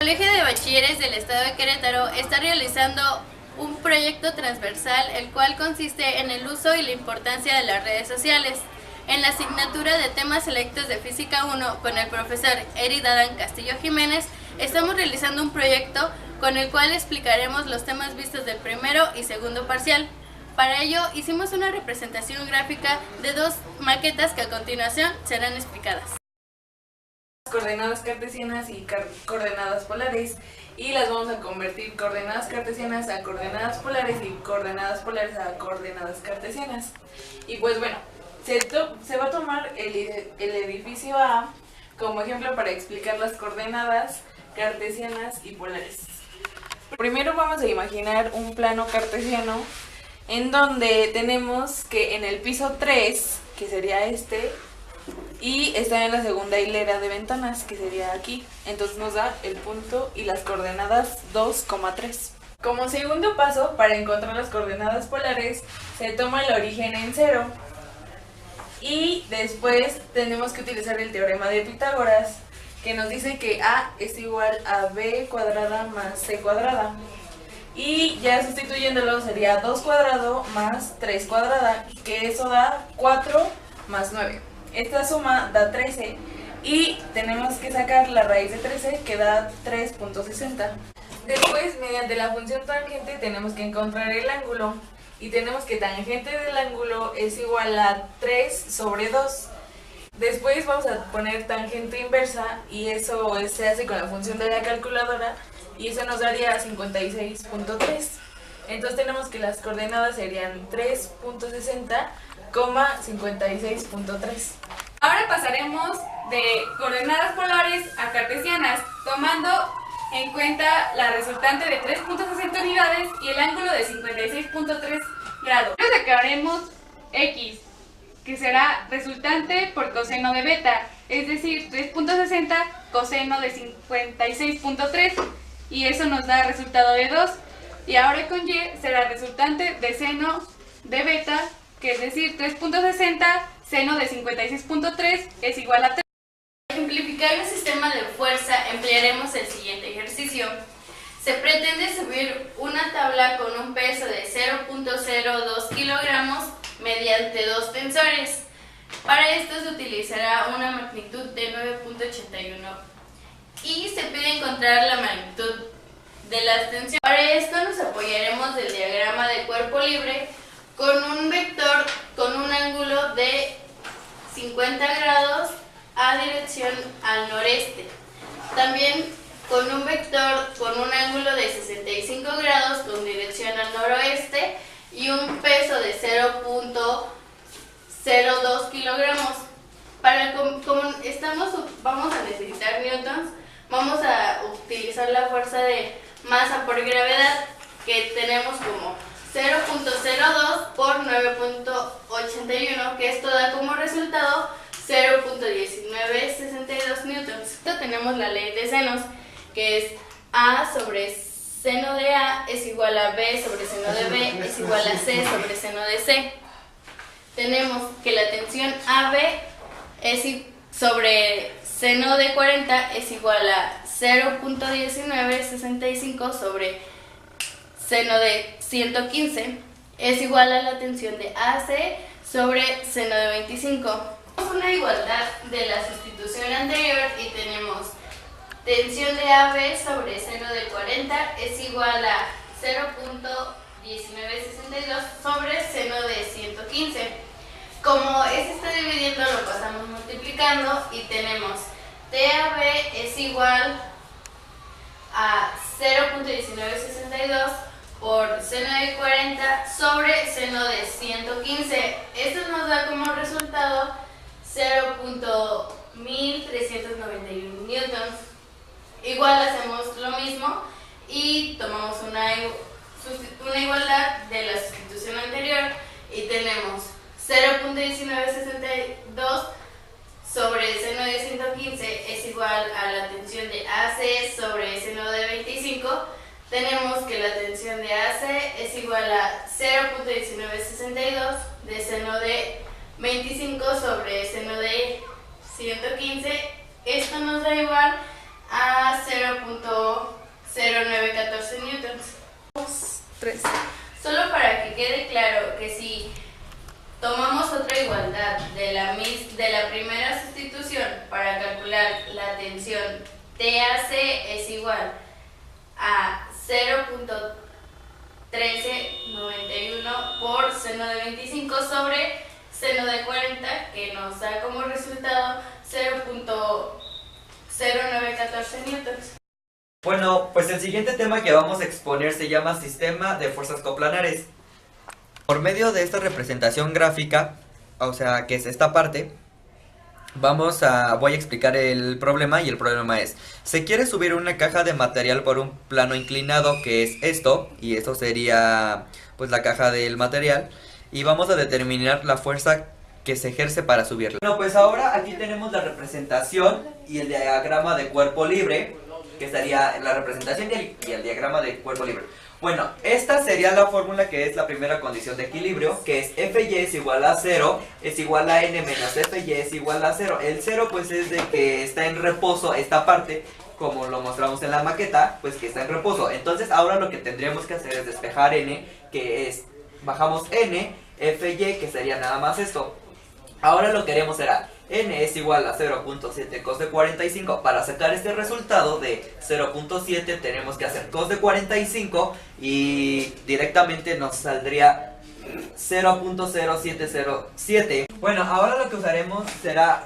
Colegio de Bachilleres del Estado de Querétaro está realizando un proyecto transversal, el cual consiste en el uso y la importancia de las redes sociales. En la asignatura de temas selectos de Física 1 con el profesor Erid Adán Castillo Jiménez, estamos realizando un proyecto con el cual explicaremos los temas vistos del primero y segundo parcial. Para ello hicimos una representación gráfica de dos maquetas que a continuación serán explicadas. Coordenadas cartesianas y coordenadas polares, y las vamos a convertir coordenadas cartesianas a coordenadas polares y coordenadas polares a coordenadas cartesianas. Y pues bueno, se va a tomar el edificio A como ejemplo para explicar las coordenadas cartesianas y polares. Primero vamos a imaginar un plano cartesiano en donde tenemos que en el piso 3, que sería este, y está en la segunda hilera de ventanas, que sería aquí. Entonces nos da el punto y las coordenadas 2,3. Como segundo paso, para encontrar las coordenadas polares, se toma el origen en 0. Y después tenemos que utilizar el teorema de Pitágoras, que nos dice que A es igual a B cuadrada más C cuadrada. Y ya sustituyéndolo sería 2 cuadrado más 3 cuadrada, que eso da 4 más 9. Esta suma da 13 y tenemos que sacar la raíz de 13, que da 3.60. Después, mediante la función tangente, tenemos que encontrar el ángulo y tenemos que tangente del ángulo es igual a 3 sobre 2. Después vamos a poner tangente inversa y eso se hace con la función de la calculadora y eso nos daría 56.3. Entonces tenemos que las coordenadas serían 3.60, 56.3. Ahora pasaremos de coordenadas polares a cartesianas, tomando en cuenta la resultante de 3.60 unidades y el ángulo de 56.3 grados. Luego sacaremos x, que será resultante por coseno de beta, es decir, 3.60 coseno de 56.3, y eso nos da resultado de 2. Y ahora con y será resultante de seno de beta, que es decir, 3.60 seno de 56.3 es igual a 3. Para ejemplificar el sistema de fuerza emplearemos el siguiente ejercicio. Se pretende subir una tabla con un peso de 0.02 kilogramos mediante dos tensores. Para esto se utilizará una magnitud de 9.81 y se pide encontrar la magnitud de las tensiones. Para esto nos apoyaremos del diagrama de cuerpo libre con un vector con un ángulo de 50 grados a dirección al noreste. También con un vector con un ángulo de 65 grados con dirección al noroeste y un peso de 0.02 kilogramos. Vamos a necesitar newtons, vamos a utilizar la fuerza de masa por gravedad, que tenemos como 0.02 por 9.81, que esto da como resultado 0.1962 newtons. Esto tenemos la ley de senos, que es A sobre seno de A es igual a B sobre seno de B es igual a C sobre seno de C. Tenemos que la tensión AB sobre seno de 40 es igual a 0.1965 sobre seno de 115 es igual a la tensión de AC sobre seno de 25. Tenemos una igualdad de la sustitución anterior y tenemos tensión de AB sobre seno de 40 es igual a 0.1962 sobre seno de 115. Como se está dividiendo, lo pasamos multiplicando y tenemos TAB es igual a 0.1962 por seno de 40 sobre seno de 115. Esto nos da como resultado 0.1391 newtons. Igual hacemos lo mismo y tomamos una igualdad de la sustitución anterior y tenemos 0.1962 sobre seno de 115 es igual a la tensión de AC sobre seno de 25. Tenemos que la tensión de AC es igual a 0.1962 de seno de 25 sobre seno de 115. Esto nos da igual a 0.0914 newtons. 3. Solo para que quede claro que si tomamos otra igualdad de la primera sustitución para calcular la tensión TAC es igual a 0.1391 por seno de 25 sobre seno de 40, que nos da como resultado 0.0914 newtons. Bueno, pues el siguiente tema que vamos a exponer se llama sistema de fuerzas coplanares. Por medio de esta representación gráfica, o sea, que es esta parte, voy a explicar el problema, y el problema es: se quiere subir una caja de material por un plano inclinado, que es esto, y esto sería pues la caja del material, y vamos a determinar la fuerza que se ejerce para subirla. Bueno, pues ahora aquí tenemos la representación y el diagrama de cuerpo libre, que sería la representación y el diagrama de cuerpo libre. Bueno, esta sería la fórmula, que es la primera condición de equilibrio, que es Fy es igual a 0, es igual a n menos Fy es igual a 0. El 0 pues es de que está en reposo esta parte, como lo mostramos en la maqueta, pues que está en reposo. Entonces ahora lo que tendríamos que hacer es despejar n, que es, bajamos n, Fy, que sería nada más esto. Ahora lo que haremos será n es igual a 0.7 cos de 45. Para sacar este resultado de 0.7 tenemos que hacer cos de 45 y directamente nos saldría 0.0707. Bueno, ahora lo que usaremos será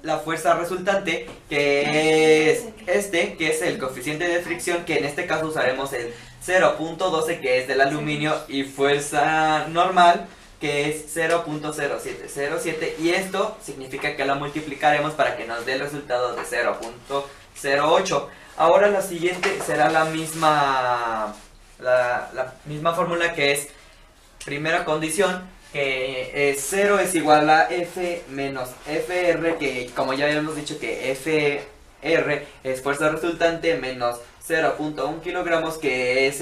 la fuerza resultante, que es que es el coeficiente de fricción, que en este caso usaremos el 0.12, que es del aluminio, y fuerza normal, que es 0.0707, y esto significa que la multiplicaremos para que nos dé el resultado de 0.08. Ahora la siguiente será la misma fórmula, que es primera condición, que es 0 es igual a F menos FR, que como ya habíamos dicho que FR es fuerza resultante, menos 0.1 kilogramos, que es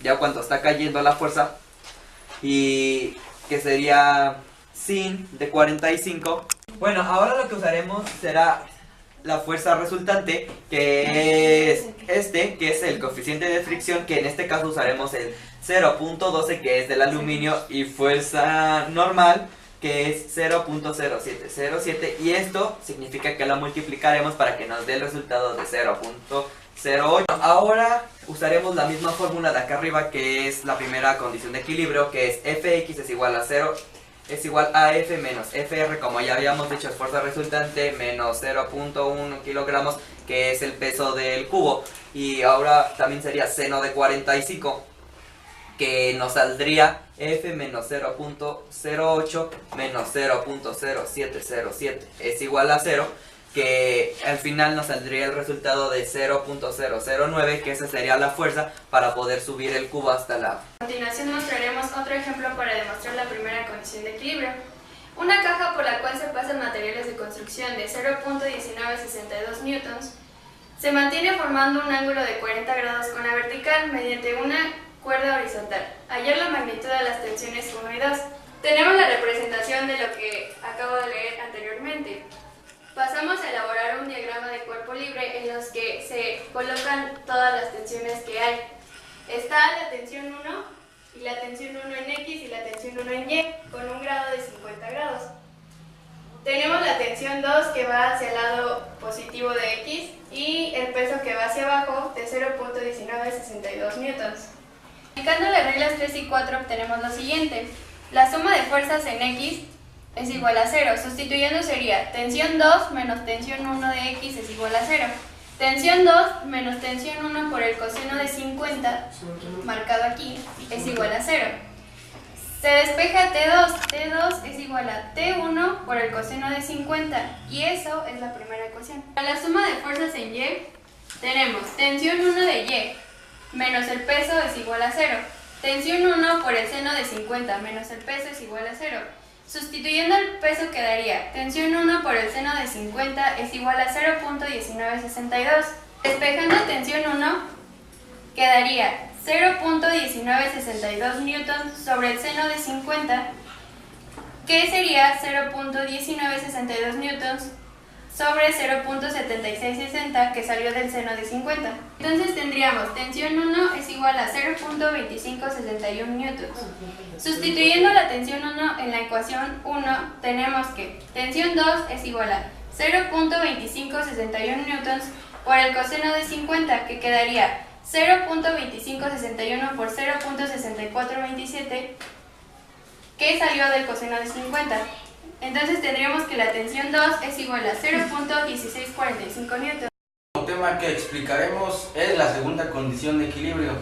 ya cuando está cayendo la fuerza, y que sería sin de 45. Bueno, ahora lo que usaremos será la fuerza resultante, que es que es el coeficiente de fricción, que en este caso usaremos el 0.12, que es del aluminio, y fuerza normal, que es 0.0707, y esto significa que la multiplicaremos para que nos dé el resultado de 0.08. Ahora usaremos la misma fórmula de acá arriba, que es la primera condición de equilibrio, que es Fx es igual a 0, es igual a F menos Fr, como ya habíamos dicho, es fuerza resultante, menos 0.1 kilogramos, que es el peso del cubo, y ahora también sería seno de 45, que nos saldría F menos 0.08 menos 0.0707 es igual a 0, que al final nos saldría el resultado de 0.009, que esa sería la fuerza para poder subir el cubo hasta la... A continuación mostraremos otro ejemplo para demostrar la primera condición de equilibrio. Una caja por la cual se pasan materiales de construcción de 0.1962 newtons se mantiene formando un ángulo de 40 grados con la vertical mediante una cuerda horizontal. Hallar la magnitud de las tensiones 1 y 2. Tenemos la representación de lo que acabo de leer anteriormente. Pasamos a elaborar un diagrama de cuerpo libre en los que se colocan todas las tensiones que hay. Está la tensión 1 y la tensión 1 en X y la tensión 1 en Y con un grado de 50 grados. Tenemos la tensión 2 que va hacia el lado positivo de X y el peso que va hacia abajo de 0.1962 newtons. Aplicando las reglas 3 y 4 obtenemos lo siguiente. La suma de fuerzas en X es igual a 0. Sustituyendo sería tensión 2 menos tensión 1 de X es igual a 0. Tensión 2 menos tensión 1 por el coseno de 50, marcado aquí, es igual a 0. Se despeja T2. T2 es igual a T1 por el coseno de 50, y eso es la primera ecuación. Para la suma de fuerzas en Y, tenemos tensión 1 de Y menos el peso es igual a 0. Tensión 1 por el seno de 50 menos el peso es igual a 0. Sustituyendo el peso quedaría tensión 1 por el seno de 50 es igual a 0.1962. Despejando tensión 1 quedaría 0.1962 newtons sobre el seno de 50, que sería 0.1962 newtons sobre 0.7660 que salió del seno de 50. Entonces tendríamos tensión 1 es igual a 0.2561 newtons. Sustituyendo la tensión 1 en la ecuación 1, tenemos que tensión 2 es igual a 0.2561 newtons por el coseno de 50, que quedaría 0.2561 por 0.6427, que salió del coseno de 50. Entonces tendríamos que la tensión 2 es igual a 0.1645 newtons. El tema que explicaremos es la segunda condición de equilibrio,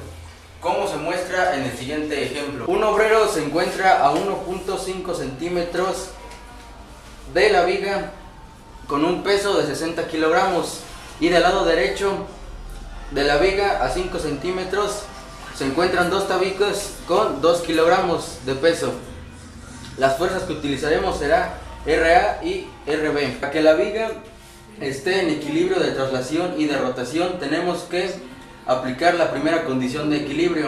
como se muestra en el siguiente ejemplo. Un obrero se encuentra a 1.5 centímetros de la viga con un peso de 60 kilogramos y del lado derecho de la viga a 5 centímetros se encuentran dos tabiques con 2 kilogramos de peso. Las fuerzas que utilizaremos será RA y RB. Para que la viga esté en equilibrio de traslación y de rotación, tenemos que aplicar la primera condición de equilibrio.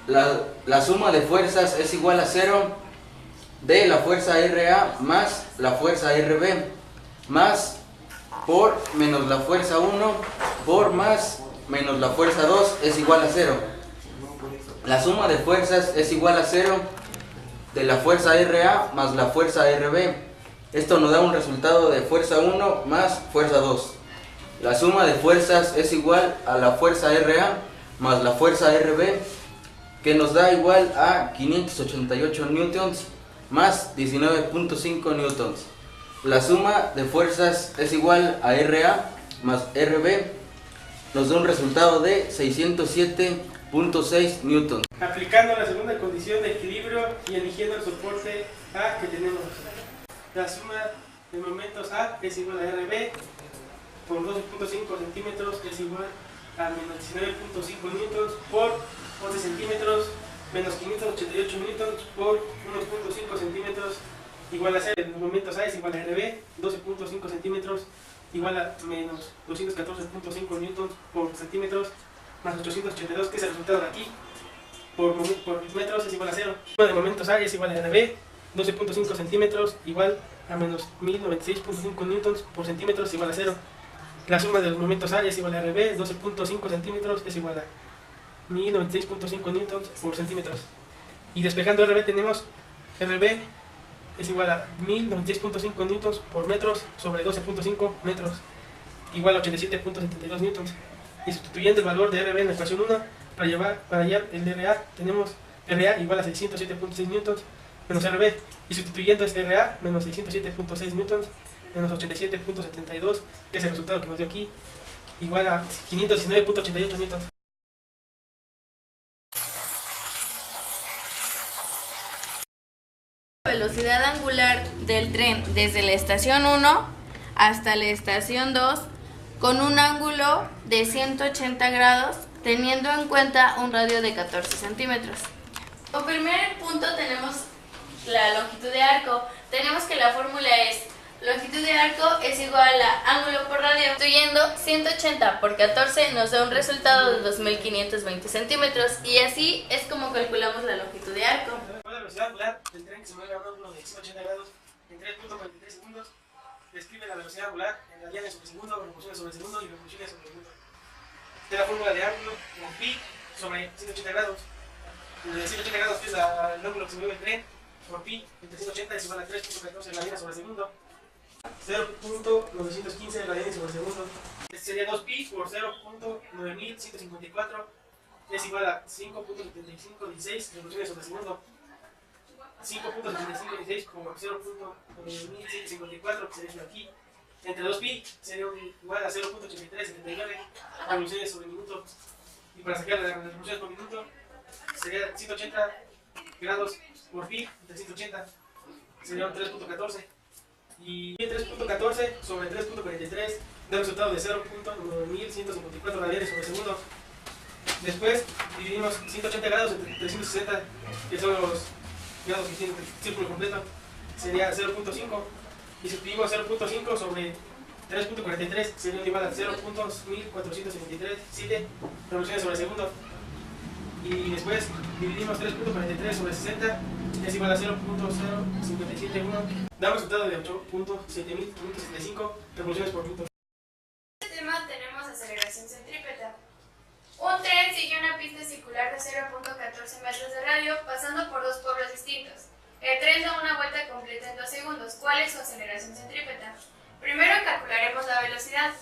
La suma de fuerzas es igual a 0 de la fuerza RA más la fuerza RB, más por menos la fuerza 1 por más menos la fuerza 2 es igual a 0. La suma de fuerzas es igual a 0 de la fuerza RA más la fuerza RB. Esto nos da un resultado de fuerza 1 más fuerza 2. La suma de fuerzas es igual a la fuerza RA más la fuerza RB, que nos da igual a 588 newtons más 19.5 newtons. La suma de fuerzas es igual a RA más RB, nos da un resultado de 607.6 newtons. Aplicando la segunda condición de equilibrio y eligiendo el soporte A que tenemos, la suma de momentos A es igual a RB por 12.5 centímetros es igual a menos 19.5 newtons por 11 centímetros menos 588 newtons por 1.5 centímetros igual a 0. Los momentos A es igual a RB, 12.5 centímetros igual a menos 214.5 newtons por centímetros más 882, que es el resultado de aquí, por metros es igual a 0. La suma de momentos A es igual a RB, 12.5 centímetros igual a menos 1096.5 newtons por centímetros igual a 0. La suma de los momentos A es igual a RB, 12.5 centímetros es igual a 1096.5 newtons por centímetros. Y despejando RB tenemos RB es igual a 1096.5 newtons por metros sobre 12.5 metros igual a 87.72 newtons. Y sustituyendo el valor de RB en la ecuación 1 para hallar el RA, tenemos RA igual a 607.6 newtons menos RB, y sustituyendo este RA menos 607.6 newtons menos 87.72, que es el resultado que nos dio aquí, igual a 519.88 newtons. La velocidad angular del tren desde la estación 1 hasta la estación 2 con un ángulo de 180 grados, teniendo en cuenta un radio de 14 centímetros. Como primer punto tenemos la longitud de arco. Tenemos que la fórmula es longitud de arco es igual a ángulo por radio. Sustituyendo 180 por 14 nos da un resultado de 2520 centímetros, y así es como calculamos la longitud de arco. La velocidad angular del tren que se mueve a un ángulo de 180 grados en 3.43 segundos describe la velocidad angular en radianes sobre segundo, revoluciones sobre segundo y revoluciones sobre segundo. De la fórmula de ángulo en pi sobre 180 grados. De 180 grados, que es el ángulo que se mueve el tren, por pi entre 180 es igual a 3.14 radianes sobre segundo. 0.915 radianes sobre segundo. Este sería 2pi por 0.9154 es igual a 5.7516 revoluciones sobre segundo. 5.7516 por 0.9154, que sería aquí, entre 2pi sería igual a 0.8379 revoluciones sobre minuto. Y para sacar las revoluciones por minuto sería 180 grados por pi entre 180 sería 3.14, y 3.14 sobre 3.43 da un resultado de 0.9154 radianes sobre segundo. Después dividimos 180 grados entre 360, que son los grados que tiene el círculo completo, sería 0.5, y sustituimos 0.5 sobre 3.43 sería igual a 0.1477 revoluciones sobre segundo. Y después dividimos 3.43 sobre 60, es igual a 0.0571, da un resultado de 8.75 revoluciones por minuto. En este tema tenemos aceleración centrípeta. Un tren sigue una pista circular de 0.14 metros de radio pasando por dos pueblos distintos. El tren da una vuelta completa en 2 segundos. ¿Cuál es su aceleración centrípeta? Primero calcularemos la velocidad.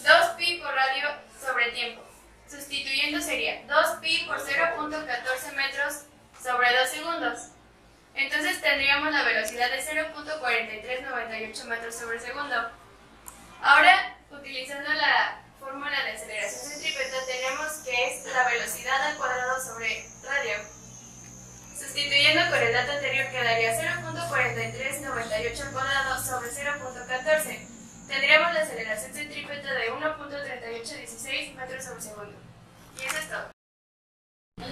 2pi por radio sobre tiempo. Sustituyendo sería 2pi por 0.14 metros sobre 2 segundos. Entonces tendríamos la velocidad de 0.4398 metros sobre segundo. Ahora, utilizando la fórmula de aceleración centrípeta, tenemos que es la velocidad al cuadrado sobre radio. Sustituyendo con el dato anterior quedaría 0.4398 al cuadrado sobre 0.14. Tendríamos la aceleración centrípeta de 1.3816 metros sobre segundo. Y eso es todo.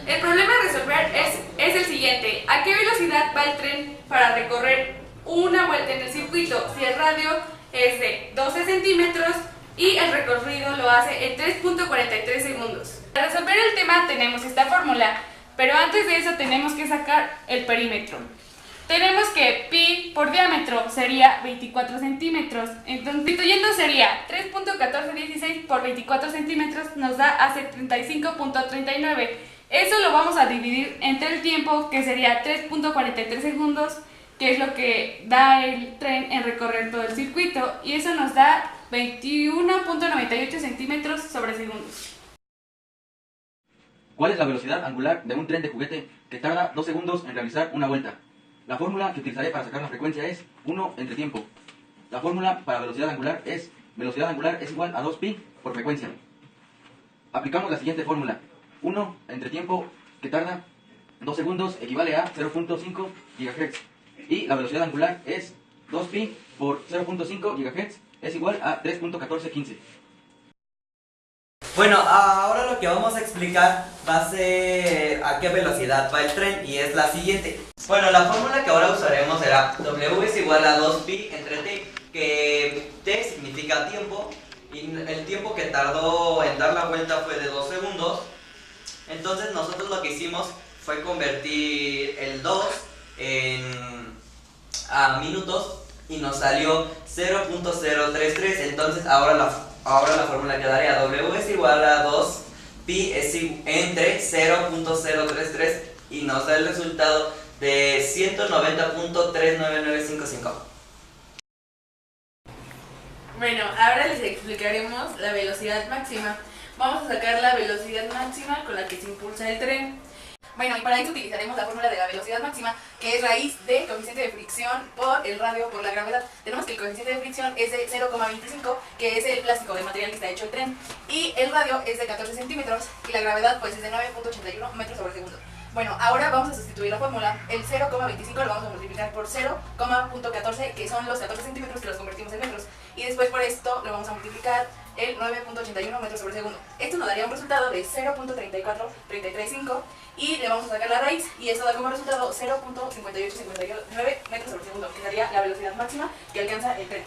El problema a resolver es el siguiente. ¿A qué velocidad va el tren para recorrer una vuelta en el circuito si el radio es de 12 centímetros y el recorrido lo hace en 3.43 segundos? Para resolver el tema tenemos esta fórmula, pero antes de eso tenemos que sacar el perímetro. Tenemos que pi por diámetro sería 24 centímetros, entonces sustituyendo sería 3.1416 por 24 centímetros nos da hace 35.39. Eso lo vamos a dividir entre el tiempo, que sería 3.43 segundos, que es lo que da el tren en recorrer todo el circuito, y eso nos da 21.98 centímetros sobre segundos. ¿Cuál es la velocidad angular de un tren de juguete que tarda 2 segundos en realizar una vuelta? La fórmula que utilizaré para sacar la frecuencia es 1 entre tiempo. La fórmula para velocidad angular es igual a 2pi por frecuencia. Aplicamos la siguiente fórmula. 1 entre tiempo que tarda 2 segundos equivale a 0.5 GHz. Y la velocidad angular es 2pi por 0.5 GHz es igual a 3.1415. Bueno, ahora lo que vamos a explicar va a ser a qué velocidad va el tren y es la siguiente. Bueno, la fórmula que ahora usaremos será W es igual a 2pi entre t, que t significa tiempo y el tiempo que tardó en dar la vuelta fue de 2 segundos. Entonces nosotros lo que hicimos fue convertir el 2 a minutos y nos salió 0.033. Entonces ahora la fórmula quedaría W es igual a 2pi entre 0.033 y nos da el resultado de 190.39955. Bueno, ahora les explicaremos la velocidad máxima. Vamos a sacar la velocidad máxima con la que se impulsa el tren. Bueno, y para eso utilizaremos la fórmula de la velocidad máxima, que es raíz del coeficiente de fricción por el radio por la gravedad. Tenemos que el coeficiente de fricción es de 0,25, que es el plástico del material que está hecho el tren, y el radio es de 14 centímetros, y la gravedad pues es de 9.81 metros sobre segundo. Bueno, ahora vamos a sustituir la fórmula. El 0,25 lo vamos a multiplicar por 0,14, que son los 14 centímetros que los convertimos en metros. Y después por esto lo vamos a multiplicar el 9.81 metros sobre segundo. Esto nos daría un resultado de 0.34335 y le vamos a sacar la raíz y eso da como resultado 0.5859 metros sobre segundo, que sería la velocidad máxima que alcanza el tren.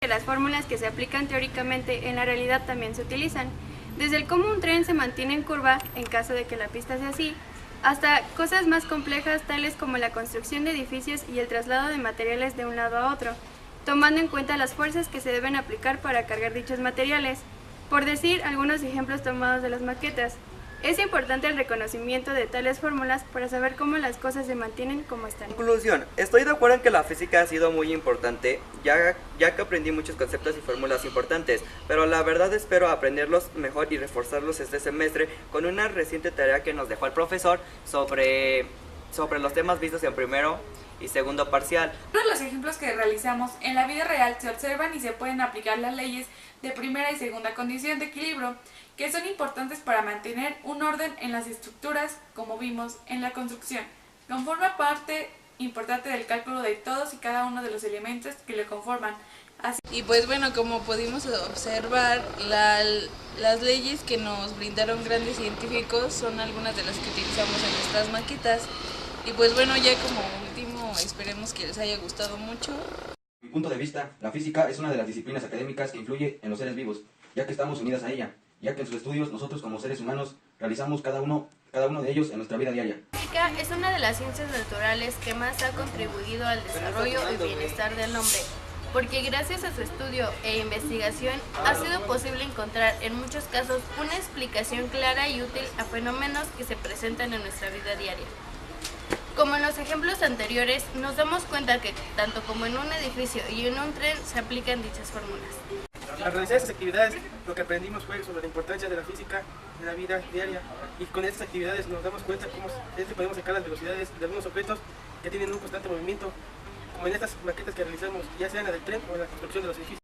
Las fórmulas que se aplican teóricamente en la realidad también se utilizan. Desde el cómo un tren se mantiene en curva en caso de que la pista sea así, hasta cosas más complejas tales como la construcción de edificios y el traslado de materiales de un lado a otro, tomando en cuenta las fuerzas que se deben aplicar para cargar dichos materiales. Por decir algunos ejemplos tomados de las maquetas, es importante el reconocimiento de tales fórmulas para saber cómo las cosas se mantienen como están. Conclusión, estoy de acuerdo en que la física ha sido muy importante, ya que aprendí muchos conceptos y fórmulas importantes, pero la verdad espero aprenderlos mejor y reforzarlos este semestre con una reciente tarea que nos dejó el profesor sobre los temas vistos en primero y segundo parcial. Todos los ejemplos que realizamos en la vida real se observan y se pueden aplicar las leyes de primera y segunda condición de equilibrio, que son importantes para mantener un orden en las estructuras, como vimos en la construcción. Conforma parte importante del cálculo de todos y cada uno de los elementos que le conforman. Y pues bueno, como pudimos observar, las leyes que nos brindaron grandes científicos son algunas de las que utilizamos en nuestras maquetas. Y pues bueno, ya como último, esperemos que les haya gustado mucho. Mi punto de vista, la física es una de las disciplinas académicas que influye en los seres vivos, ya que estamos unidas a ella. ya que en sus estudios nosotros como seres humanos realizamos cada uno de ellos en nuestra vida diaria. La física es una de las ciencias naturales que más ha contribuido al desarrollo y bienestar del hombre, porque gracias a su estudio e investigación ha sido posible encontrar en muchos casos una explicación clara y útil a fenómenos que se presentan en nuestra vida diaria. Como en los ejemplos anteriores, nos damos cuenta que tanto como en un edificio y en un tren se aplican dichas fórmulas. Al realizar estas actividades, lo que aprendimos fue sobre la importancia de la física en la vida diaria, y con estas actividades nos damos cuenta cómo es que podemos sacar las velocidades de algunos objetos que tienen un constante movimiento, como en estas maquetas que realizamos, ya sea en la del tren o en la construcción de los edificios.